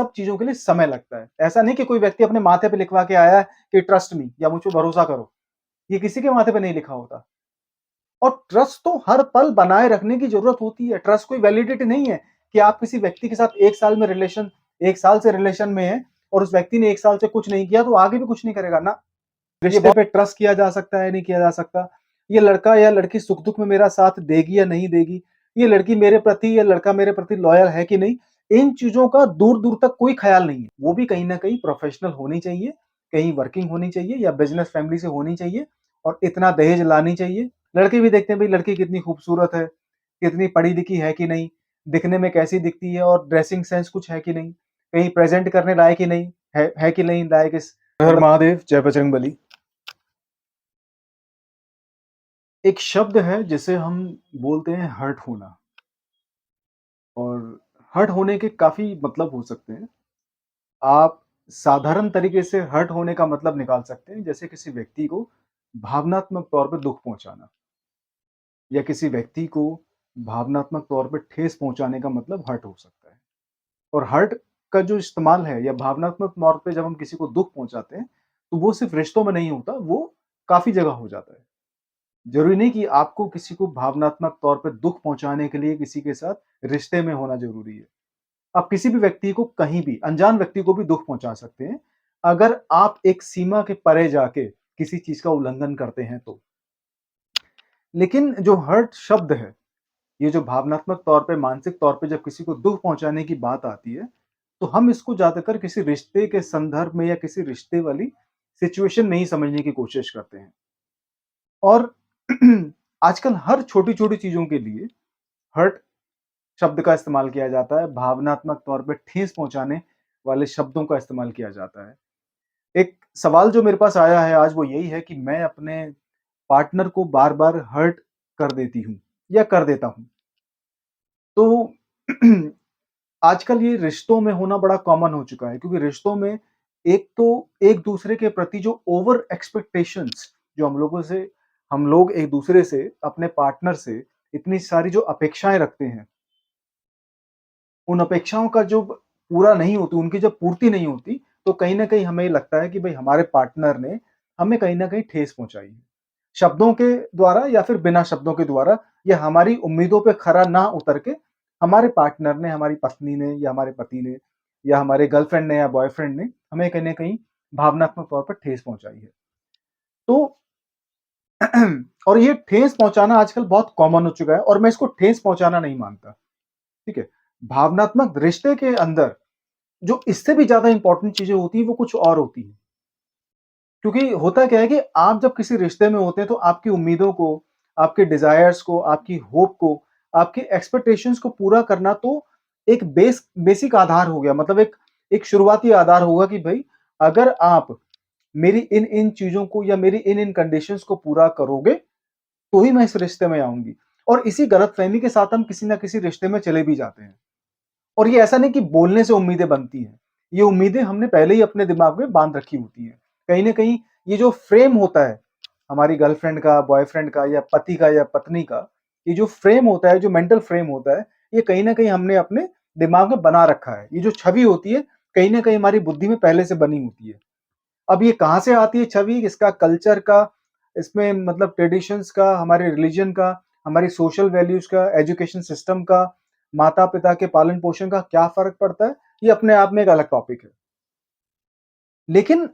सब चीज़ों के लिए समय लगता है। ऐसा नहीं कि कोई व्यक्ति अपने माथे पे लिखवा के आया है कि ट्रस्ट मी या मुझ पे भरोसा करो। ये किसी के माथे पे नहीं लिखा होता। और ट्रस्ट तो हर पल बनाए रखने की ज़रूरत होती है। ट्रस्ट कोई वैलिडिटी नहीं है कि आप किसी व्यक्ति के साथ 1 साल में रिलेशन 1 साल से रिलेशन में हैं और उस व्यक्ति ने 1 साल से कुछ नहीं किया तो आगे भी कुछ नहीं करेगा ना। रिश्ते पे ट्रस्ट किया जा सकता है, नहीं किया जा सकता। ये लड़का या लड़की सुख-दुख में मेरा साथ देगी या नहीं देगी, ये लड़की मेरे प्रति या लड़का मेरे प्रति लॉयल है कि नहीं, इन चीज़ों का दूर-दूर तक कोई ख़्याल नहीं है। वो भी कहीं न कहीं प्रोफ़ेशनल होनी चाहिए, कहीं वर्किंग होनी चाहिए या बिज़नेस फ़ैमिली से होनी चाहिए और इतना दहेज लानी चाहिए। लड़के भी देखते हैं भई लड़की कितनी खूबसूरत है, कितनी पढ़ी-लिखी है कि नहीं, दिखने में कैसी दिखती है और ड्रेसिंग सेंस कुछ है कि नहीं, कहीं प्रेज़ेंट करने लायक ही नहीं है कि नहीं लायक इस हर महादेव, जय बजरंगबली। एक शब्द है जिसे हम बोलते हैं हर्ट होना और हर्ट होने के काफ़ी मतलब हो सकते हैं। आप साधारण तरीके से हर्ट होने का मतलब निकाल सकते हैं जैसे किसी व्यक्ति को भावनात्मक तौर पे दुःख पहुँचाना या किसी व्यक्ति को भावनात्मक तौर पे ठेस पहुँचाने का मतलब हर्ट हो सकता है। और हर्ट का जो इस्तेमाल है या भावनात्मक तौर पे जब हम किसी को दुःख पहुँचाते हैं, तो वो सिर्फ़ रिश्तों में नहीं होता, वो काफ़ी जगह हो जाता है। ज़रूरी नहीं कि आपको किसी को भावनात्मक तौर पे दुःख पहुँचाने के लिए किसी के साथ रिश्ते में होना ज़रूरी है। आप किसी भी व्यक्ति को कहीं भी, अनजान व्यक्ति को भी दुःख पहुँचा सकते हैं, अगर आप एक सीमा के परे जाके किसी चीज़ का उल्लंघन करते हैं तो। लेकिन जो हर्ट शब्द है, ये जो भावनात्मक तौर पे, मानसिक तौर पे जब किसी को दुःख पहुँचाने की बात आती है, तो हम इसको ज़्यादातर किसी रिश्ते के संदर्भ में या किसी रिश्ते वाली सिचुएशन में ही समझने की कोशिश करते हैं। और आजकल हर छोटी-छोटी चीज़ों के लिए हर्ट शब्द का इस्तेमाल किया जाता है, भावनात्मक तौर पे ठेस पहुँचाने वाले शब्दों का इस्तेमाल किया जाता है। एक सवाल जो मेरे पास आया है आज वो यही है कि मैं अपने पार्टनर को बार-बार हर्ट कर देती हूँ या कर देता हूँ। तो आजकल ये रिश्तों में होना बड़ा कॉमन हो चुका है क्योंकि रिश्तों में एक तो एक-दूसरे के प्रति जो ओवर एक्सपेक्टेशंस जो हम लोग एक-दूसरे से, अपने पार्टनर से इतनी सारी जो अपेक्षाएँ रखते हैं, उन अपेक्षाओं का जो पूरा नहीं होती, उनकी जब पूर्ति नहीं होती, तो कहीं न कहीं हमें लगता है कि भई हमारे पार्टनर ने हमें कहीं न कहीं ठेस पहुँचाई है। शब्दों के द्वारा या फिर बिना शब्दों के द्वारा या हमारी उम्मीदों पे खरा ना उतर के हमारे पार्टनर ने, हमारी पत्नी ने या हमारे पति ने या हमारे गर्लफ्रेंड ने या बॉयफ्रेंड ने हमें कहीं न कहीं भावनात्मक तौर पर ठेस पहुँचाई है। तो और ये ठेस पहुँचाना आजकल बहुत कॉमन हो चुका है और मैं इसको ठेस पहुँचाना नहीं मानता, ठीक है? भावनात्मक रिश्ते के अंदर जो इससे भी ज़्यादा इम्पोर्टेंट चीज़ें होती हैं, वो कुछ और होती हैं। क्योंकि होता क्या है कि आप जब किसी रिश्ते में होते हैं, तो आपकी उम्मीदों को, आपके डिज़ायर्स को, आपकी होप को, आपकी एक्सपेक्टेशंस को पूरा करना तो एक बेसिक आधार हो गया। मतलब एक एक शुरुआती आधार होगा कि भई, अगर आप मेरी इन-इन चीज़ों को या मेरी इन-इन कंडीशंस को पूरा करोगे, तो ही मैं इस रिश्ते में आऊँगी। और इसी गलतफ़हमी के साथ हम किसी न किसी रिश्ते में चले भी जाते हैं। और ये ऐसा नहीं कि बोलने से उम्मीदें बनती हैं। ये उम्मीदें हमने पहले ही अपने दिमाग में बाँध रखी होती हैं। कहीं न कहीं ये जो फ्रेम होता है, हमारी गर्लफ्रेंड का, बॉयफ्रेंड का या पति का या पत्नी का, ये जो फ्रेम होता है, जो मेंटल फ्रेम होता है, ये कहीं न कहीं हमने अपने दिमाग में बना रखा है। ये जो छवि होती है, कहीं न कहीं हमारी बुद्धि में पहले से बनी होती है। अब ये कहाँ से आती है छवि? इसका कल्चर का, इसमें मतलब ट्रेडिशंस का, हमारे रिलिजन का, हमारी सोशल वैल्यूज़ का, एजुकेशन सिस्टम का, माता-पिता के पालन-पोषण का क्या फ़र्क पड़ता है? ये अपने आप में एक अलग टॉपिक है। लेकिन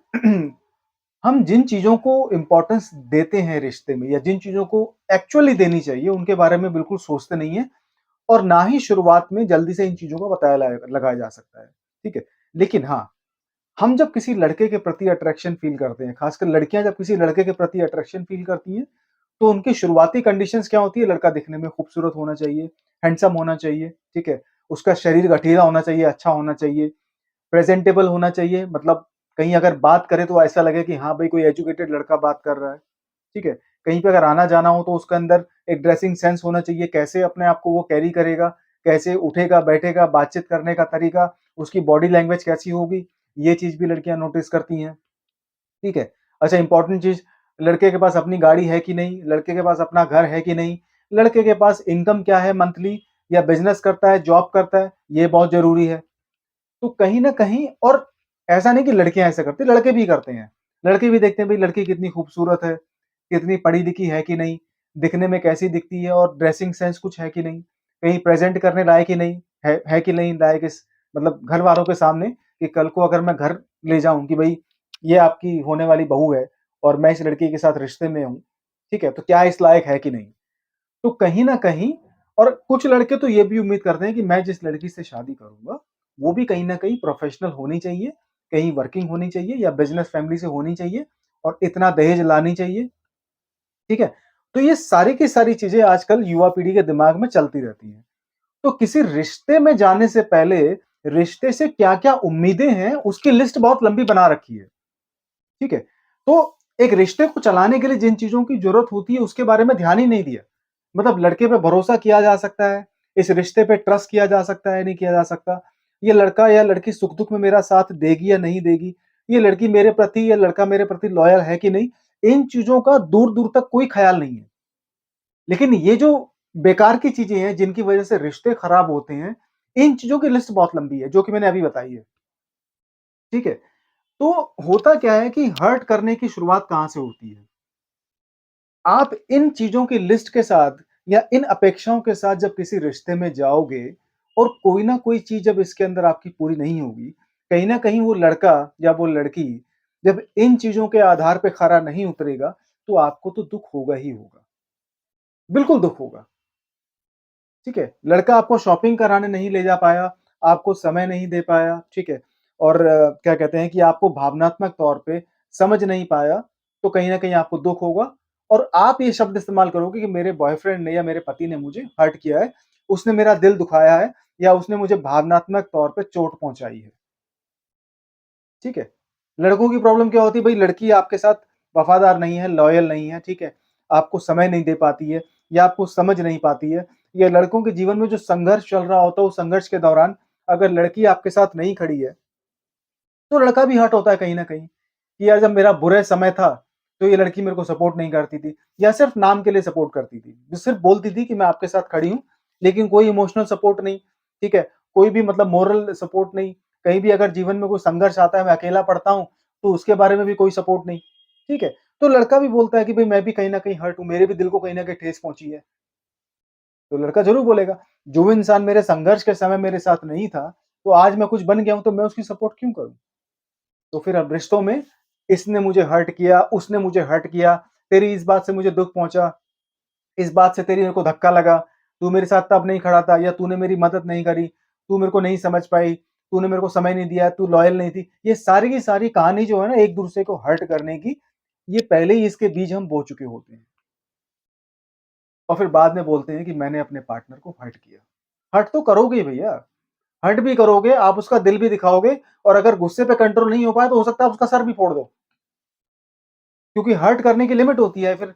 हम जिन चीज़ों को इम्पोर्टेंस देते हैं रिश्ते में या जिन चीज़ों को एक्चुअली देनी चाहिए, उनके बारे में बिल्कुल सोचते नहीं हैं और ना ही शुरुआत में जल्दी से इन चीज़ों का पता लगाया जा सकता है। ठीक है? लेकिन हाँ, हम जब किसी लड़के के प्रति अट्रैक्शन फ़ील करते हैं, ख़ासकर लड़कियाँ जब किसी लड़के के प्रति अट्रैक्शन फ़ील करती हैं, तो उनकी शुरुआती कंडीशंस क्या होती है? लड़का दिखने में खूबसूरत होना चाहिए, हैंडसम होना चाहिए, ठीक है? उसका शरीर गठीला होना चाहिए, अच्छा होना चाहिए, प्रेज़ेंटेबल होना चाहिए, मतलब कहीं अगर बात करे तो ऐसा लगे कि हाँ भाई, कोई एजुकेटेड लड़का बात कर रहा है, ठीक है? कहीं पे अगर आना-जाना हो तो उसके अंदर एक ड्रेसिंग सेंस होना चाहिए, कैसे अपने आप को वो कैरी करेगा, कैसे उठेगा, बैठेगा, बातचीत करने का तरीका, उसकी बॉडी लैंग्वेज कैसी होगी, ये चीज़ भी लड़कियाँ नोटिस करती हैं, ठीक है? अच्छा, इम्पोर्टेंट चीज़, लड़के के पास अपनी गाड़ी है कि नहीं, लड़के के पास अपना घर है कि नहीं, लड़के के पास इनकम क्या है मंथली या बिज़नेस करता है, जॉब करता है, ये बहुत ज़रूरी है। तो कहीं न कहीं और ऐसा नहीं कि लड़कियाँ ऐसा करती, लड़के भी करते हैं। लड़के भी देखते हैं भई लड़की कितनी खूबसूरत है, कितनी पढ़ी-लिखी है कि नहीं, दिखने में कैसी दिखती है और ड्रेसिंग सेंस कुछ है कि नहीं, कहीं प्रेज़ेंट करने लायक ही नहीं, है कि नहीं लायक इस मतलब घरवालों के सामने कि कल को अगर मैं घर ले जाऊँ कि भई ये आपकी होने वाली बहू है और मैं इस लड़की के साथ रिश्ते में हूँ, ठीक है? तो क्या इस लायक है कि नहीं? तो कहीं न कहीं और कुछ लड़के तो ये भी उम्मीद करते हैं कि मैं जिस लड़की से शादी करूँगा, वो भी कहीं न कहीं प्रोफ़ेशनल होनी चाहिए, कहीं वर्किंग होनी चाहिए या बिज़नेस फ़ैमिली से होनी चाहिए और इतना दहेज लानी चाहिए, ठीक है? तो ये सारी की सारी चीज़ें आजकल युवा पीढ़ी के दिमाग में चलती रहती हैं। तो किसी रिश्ते में जाने से पहले रिश्ते से क्या-क्या उम्मीदें हैं, उसकी लिस्ट बहुत लंबी बना रखी है, ठीक है? तो एक रिश्ते को चलाने के लिए जिन चीज़ों की ज़रूरत होती है, उसके बारे में ध्यान ही नहीं दिया। मतलब लड़के पे भरोसा किया जा सकता है, इस रिश्ते पे ट्रस्ट किया जा सकता है, नहीं किया जा सकता। ये लड़का या लड़की सुख-दुख में मेरा साथ देगी या नहीं देगी, ये लड़की मेरे प्रति या लड़का मेरे प्रति लॉयल है कि नहीं, इन चीज़ों का दूर-दूर तक कोई ख़्याल नहीं है। लेकिन ये जो बेकार की चीज़ें हैं, जिनकी वज़ह से रिश्ते ख़राब होते हैं, इन चीज़ों की लिस्ट बहुत लंबी है, जो कि मैंने अभी बताई है, ठीक है? तो होता क्या है कि हर्ट करने की शुरुआत कहाँ से होती है? आप इन चीज़ों की लिस्ट के साथ या इन अपेक्षाओं के साथ जब किसी रिश्ते में जाओगे और कोई ना कोई चीज़ जब इसके अंदर आपकी पूरी नहीं होगी, कहीं न कहीं वो लड़का या वो लड़की जब इन चीज़ों के आधार पे खरा नहीं उतरेगा, तो आपको तो दुःख होगा ही होगा। बिल्कुल दुःख होगा, ठीक है? लड़का आपको शॉपिंग कराने नहीं ले जा पाया, आपको समय नहीं दे पाया, ठीक है? और क्या कहते हैं कि आपको भावनात्मक तौर पे समझ नहीं पाया, तो कहीं न कहीं आपको दुःख होगा और आप ये शब्द इस्तेमाल करोगे कि मेरे बॉयफ्रेंड ने या मेरे पति ने मुझे हर्ट किया है, उसने मेरा दिल दुखाया है या उसने मुझे भावनात्मक तौर पे चोट पहुँचाई है, ठीक है? लड़कों की प्रॉब्लम क्या होती है, भई लड़की आपके साथ वफ़ादार नहीं है, लॉयल नहीं है, ठीक है? आपको समय नहीं दे पाती है या आपको समझ नहीं पाती है या लड़कों के जीवन में जो संघर्ष चल रहा होता है, उस संघर्ष के दौरान अगर लड़की आपके साथ नहीं खड़ी है, तो लड़का भी हर्ट होता है कहीं न कहीं, कि यार जब मेरा बुरे समय था, तो ये लड़की मेरे को सपोर्ट नहीं करती थी या सिर्फ़ नाम के लिए सपोर्ट करती थी। जो सिर्फ़ बोलती थी कि मैं आपके साथ खड़ी हूँ, लेकिन कोई इमोशनल सपोर्ट नहीं, ठीक है? कोई भी मतलब मोरल सपोर्ट नहीं, कहीं भी अगर जीवन में कोई संघर्ष आता है, मैं अकेला पड़ता हूँ, तो उसके बारे में भी कोई सपोर्ट नहीं, ठीक है? तो लड़का भी बोलता है कि भई मैं भी कहीं न कहीं हर्ट हूँ, मेरे भी दिल को कहीं न कहीं ठेस पहुँची है। तो लड़का ज़रूर बोलेगा, जो इंसान मेरे संघर्ष के समय मेरे साथ नहीं था, तो आज मैं कुछ बन गया हूँ, तो मैं उसकी सपोर्ट क्यों करूँ? तो फिर अब रिश्तों में इसने मुझे हर्ट किया, उसने मुझे हर्ट किया, तेरी इस बात से मुझे दुःख पहुँचा, इस बात से तेरी मेरे को धक्का लगा, तू मेरे साथ तब नहीं खड़ा था या तूने मेरी मदद नहीं करी, तू मेरे को नहीं समझ पाई, तूने मेरे को समय नहीं दिया, तू लॉयल नहीं थी। ये सारी की सारी कहानी जो है ना एक-दूसरे को हर्ट करने की, ये पहले ही इसके बीज हम बो चुके होते हैं और फिर बाद में बोलते हैं कि मैंने अपने पार्टनर को हर्ट किया। हर्ट तो करोगे ही भैया, हर्ट भी करोगे, आप उसका दिल भी दिखाओगे और अगर गुस्से पे कंट्रोल नहीं हो पाया तो हो सकता है आप उसका सर भी फोड़ दो। क्योंकि हर्ट करने की लिमिट होती है फिर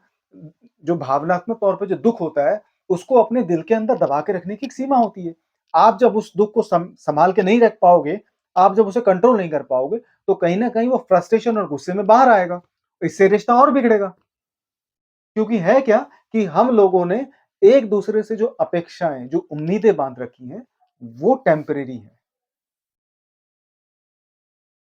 जो भावनात्मक तौर पे जो दुःख होता है, उसको अपने दिल के अंदर दबा के रखने की एक सीमा होती है। आप जब उस दुःख को सँभाल के नहीं रख पाओगे, आप जब उसे कंट्रोल नहीं कर पाओगे, तो कहीं न कहीं वो फ्रस्ट्रेशन और गुस्से में बाहर आएगा। इससे रिश्ता और बिगड़ेगा। क्योंकि है क्या कि हम लोगों ने एक-दूसरे से जो अपेक्षाएँ, जो उम्मीदें बाँध रखी हैं, वो टेम्परेरी हैं।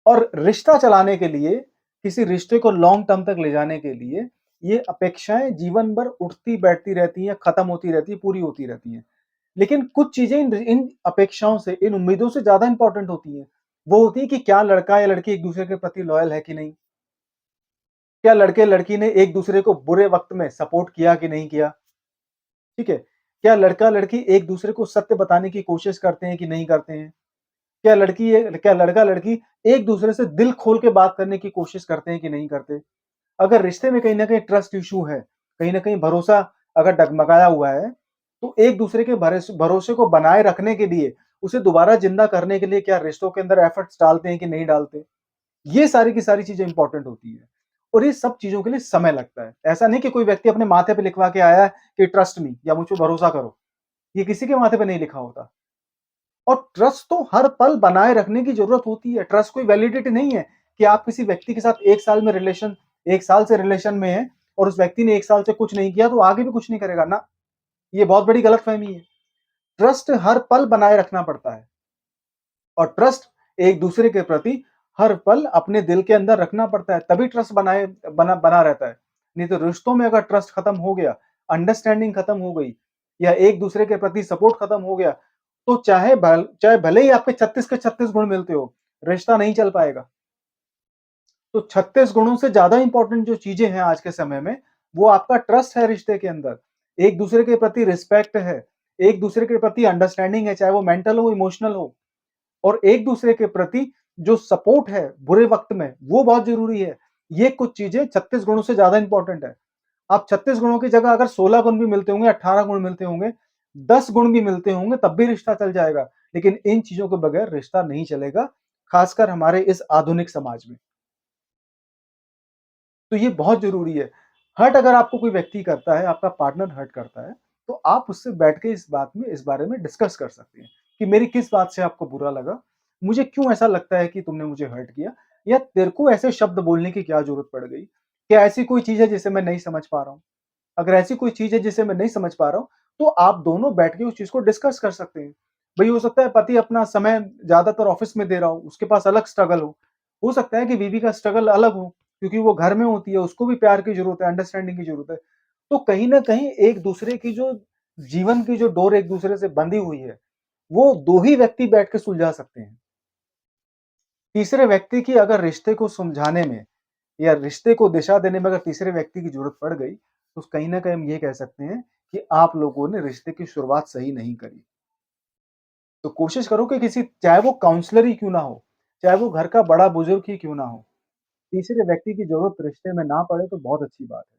और रिश्ता चलाने के लिए, किसी रिश्ते को लॉन्ग टर्म तक ले जाने के लिए, ये अपेक्षाएँ जीवन भर उठती-बैठती रहती हैं, खत्म होती रहती हैं, पूरी होती रहती हैं। लेकिन कुछ चीज़ें इन अपेक्षाओं से, इन उम्मीदों से ज़्यादा इम्पोर्टेंट होती हैं। वो होती है कि क्या लड़का या लड़की एक-दूसरे के प्रति लॉयल है कि नहीं? क्या लड़के-लड़की ने एक-दूसरे को बुरे वक़्त में सपोर्ट किया कि नहीं किया? ठीक है? क्या लड़का-लड़की एक-दूसरे को सत्य बताने की कोशिश करते हैं कि नहीं करते हैं? क्या लड़का-लड़की एक-दूसरे से दिल खोल के बात करने की कोशिश करते हैं कि नहीं करते? अगर रिश्ते में कहीं न कहीं ट्रस्ट इश्यू है, कहीं न कहीं भरोसा अगर डगमगाया हुआ है, तो एक-दूसरे के भरोसे को बनाए रखने के लिए, उसे दोबारा ज़िंदा करने के लिए क्या रिश्तों के अंदर एफर्ट्स डालते हैं कि नहीं डालते? ये सारी की सारी चीज़ें इम्पोर्टेंट होती हैं और ये सब चीज़ों के लिए समय लगता है। ऐसा नहीं कि कोई व्यक्ति अपने माथे पे लिखवा के आया है कि ट्रस्ट मी या मुझ पे भरोसा करो। ये किसी के माथे पे नहीं लिखा होता। और ट्रस्ट तो हर पल बनाए रखने की ज़रूरत होती है। ट्रस्ट कोई वैलिडिटी नहीं है कि आप किसी व्यक्ति के साथ 1 साल में रिलेशन 1 साल से रिलेशन में हैं और उस व्यक्ति ने 1 साल से कुछ नहीं किया तो आगे भी कुछ नहीं करेगा, ना, ये बहुत बड़ी गलतफ़हमी है। ट्रस्ट हर पल बनाए रखना पड़ता है और ट्रस्ट एक-दूसरे के प्रति हर पल अपने दिल के अंदर रखना पड़ता है, तभी ट्रस्ट बना बना रहता है। नहीं तो रिश्तों में अगर ट्रस्ट खत्म हो गया, अंडरस्टैंडिंग खत्म हो गई या एक-दूसरे के प्रति सपोर्ट खत्म हो गया, तो चाहे भले ही आपके 36 के 36 गुण मिलते हो, रिश्ता नहीं चल पाएगा। तो 36 गुणों से ज़्यादा इम्पोर्टेंट जो चीज़ें हैं आज के समय में, वो आपका ट्रस्ट है रिश्ते के अंदर। एक-दूसरे के प्रति रिस्पेक्ट है, एक-दूसरे के प्रति अंडरस्टैंडिंग है, चाहे वो मेंटल हो, इमोशनल हो और एक-दूसरे के प्रति जो सपोर्ट है बुरे वक़्त में, वो बहुत ज़रूरी है। ये कुछ चीज़ें 36 गुणों से ज़्यादा इम्पोर्टेंट है। आप 36 गुणों की जगह अगर 16 गुण भी मिलते होंगे, 18 गुण मिलते होंगे, 10 गुण भी मिलते होंगे, तब भी रिश्ता चल जाएगा। लेकिन इन चीज़ों के बगैर रिश्ता नहीं चलेगा, खासकर हमारे इस आधुनिक समाज में। तो ये बहुत ज़रूरी है। हर्ट अगर आपको कोई व्यक्ति करता है, आपका पार्टनर हर्ट करता है, तो आप उससे बैठ के इस बारे में डिस्कस कर सकते हैं कि मेरी किस बात से आपको बुरा लगा? मुझे क्यों ऐसा लगता है कि तुमने मुझे हर्ट किया? या तेरे को ऐसे शब्द बोलने की क्या ज़रूरत पड़ गई? क्या ऐसी कोई चीज़ है जिसे मैं नहीं समझ पा रहा हूँ? अगर ऐसी कोई चीज़ है जिसे मैं नहीं समझ पा रहा हूँ, तो आप दोनों बैठ के उस चीज़ को डिस्कस कर सकते हैं। भई हो सकता है पति अपना समय ज़्यादातर ऑफ़िस में दे रहा हो, उसके पास अलग स्ट्रगल हो। हो सकता है कि बीवी का स्ट्रगल अलग हो, क्योंकि वो घर में होती है, उसको भी प्यार की ज़रूरत है, अंडरस्टैंडिंग की ज़रूरत है। तो कहीं न कहीं एक-दूसरे की जो जीवन की जो डोर एक-दूसरे से बंधी हुई है, वो 2 ही व्यक्ति बैठ के सुलझा सकते हैं। तीसरे व्यक्ति की अगर रिश्ते को समझाने में या रिश्ते को दिशा देने में अगर तीसरे व्यक्ति की ज़रूरत पड़ गई, तो कहीं न कहीं हम ये कह सकते हैं कि आप लोगों ने रिश्ते की शुरुआत सही नहीं करी। तो कोशिश करो कि किसी चाहे वो काउंसलर ही क्यों ना हो, चाहे वो घर का बड़ा बुजुर्ग ही क्यों ना हो, तीसरे व्यक्ति की ज़रूरत रिश्ते में ना पड़े तो बहुत अच्छी बात है।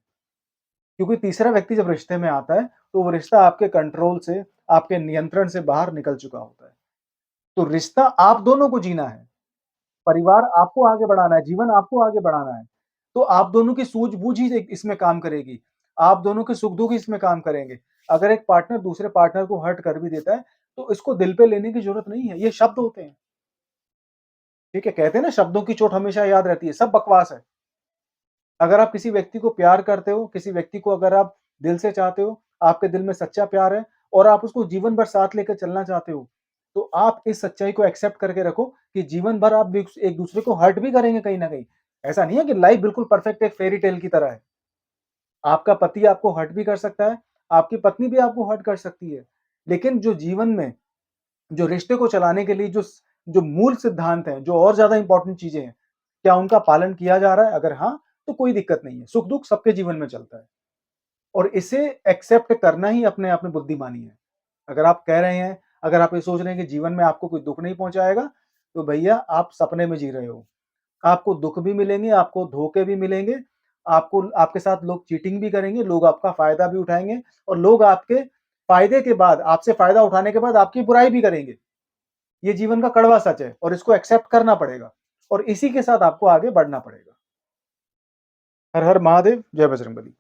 क्योंकि तीसरा व्यक्ति जब रिश्ते में आता है, तो वो रिश्ता आपके कंट्रोल से, आपके नियंत्रण से बाहर निकल चुका होता है। तो रिश्ता आप दोनों को जीना है, परिवार आपको आगे बढ़ाना है, जीवन आपको आगे बढ़ाना है। तो आप दोनों की सूझ-बूझ ही इसमें काम करेगी। आप दोनों के सुख-दुःख इसमें काम करेंगे। अगर एक पार्टनर दूसरे पार्टनर को हर्ट कर भी देता है, तो इसको दिल पे लेने की ज़रूरत नहीं है, ये शब्द होते हैं। ठीक है? कहते हैं ना शब्दों की चोट हमेशा याद रहती है, सब बकवास है। अगर आप किसी व्यक्ति को प्यार करते हो, किसी व्यक्ति को अगर आप दिल से चाहते हो, आपके दिल में सच्चा प्यार है और आप उसको जीवन भर साथ लेकर चलना चाहते हो, तो आप इस सच्चाई को एक्सेप्ट करके रखो कि जीवन भर आप भी एक-दूसरे को हर्ट भी करेंगे कहीं न कहीं। ऐसा नहीं है कि लाइफ़ बिल्कुल परफेक्ट एक फेयरी टेल की तरह है। आपका पति आपको हर्ट भी कर सकता है, आपकी पत्नी भी आपको हर्ट कर सकती है। लेकिन जो जीवन में जो रिश्ते को चलाने के लिए जो मूल सिद्धांत हैं, जो और ज़्यादा इम्पोर्टेंट चीज़ें हैं, क्या उनका पालन किया जा रहा है? अगर हाँ, तो कोई दिक्कत नहीं है। सुख-दुःख सबके जीवन में चलता है और इसे एक्सेप्ट करना ही अपने आप में बुद्धिमानी है। अगर आप कह रहे हैं, अगर आप ये सोच रहे हैं कि जीवन में आपको कोई दुःख नहीं पहुँचाएगा, तो भैया आप सपने में जी रहे हो। आपको दुःख भी मिलेंगे, आपको धोखे भी मिलेंगे, आपको आपके साथ लोग चीटिंग भी करेंगे, लोग आपका फ़ायदा भी उठाएँगे और लोग आपके फ़ायदे के बाद, आपसे फ़ायदा उठाने के बाद आपकी बुराई भी करेंगे। ये जीवन का कड़वा सच है और इसको एक्सेप्ट करना पड़ेगा और इसी के साथ आपको आगे बढ़ना पड़ेगा। हर हर महादेव, जय बजरंगबली।